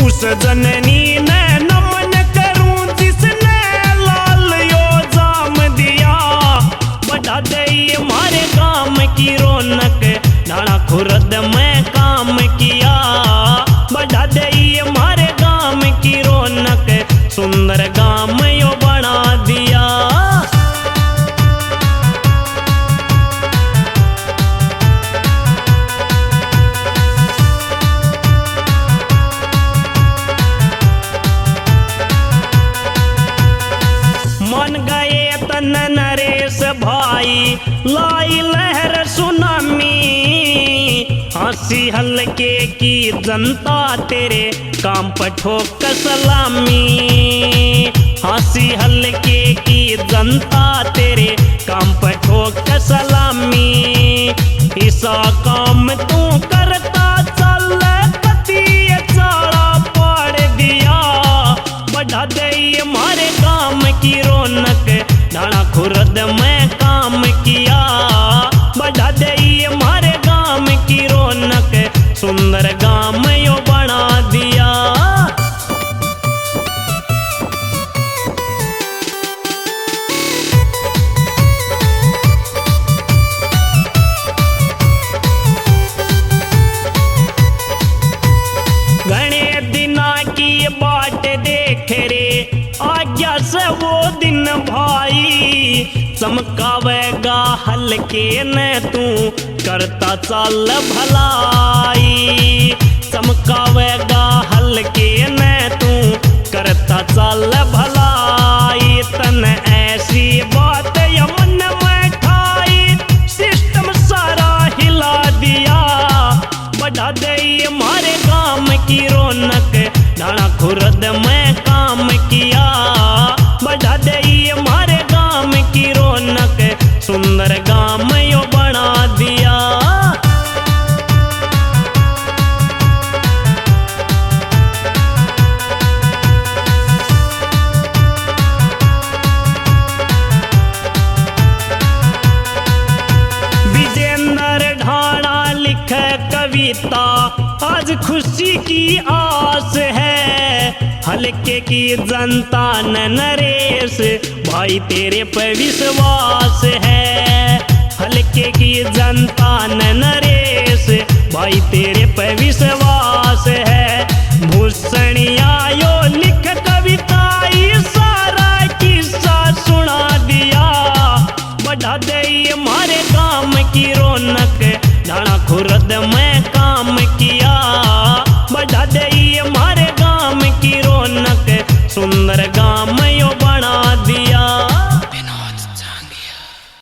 उस जननी ने नमन करूं जिसने लाल यो जाम दिया। बढ़ा दे हमारे काम की रौनक, नाना खुर्द में काम किया। बढ़ा दे हमारे गाम की रौनक, सुंदर गाम यो बना दिया। मन गए तन नरेश भाई, लाई लहर सुनामी। हंसी हल्के की जनता तेरे काम पर ठोक सलामी। हंसी हल्के की जनता तेरे काम पर ठोक सलामी। ऐसा काम तू करता चल कती चारा पाड़ दिया। बढ़ा दे हमारे काम की रौनक, नाना खुर्द में काम किया। बढ़ा दे हमारे गाम की रौनक, सुंदर गाम यो बना दिया। घने दिना की बाट देख रे, आज्ञा से वो दिन भाई। चमकावेगा हल्के ने तू करता चाल भलाई। चमकावेगा हल्के ने तू करता चाल भलाई। तन ऐसी बात यमन में ठाई, सिस्टम सारा हिला दिया। बढ़ा दे हमारे गाम की रौनक, नाना खुर्द में काम किया। बढ़ा दे हमारे गाम की रौनक, सुंदर गाम यो बना दिया। विजेंद्र ढाणा लिखे कविता, आज खुशी की आस है। हल्के की जनता न नरेश भाई तेरे पे विश्वास है। हल्के की जनता न नरेश भाई तेरे पे विश्वास है।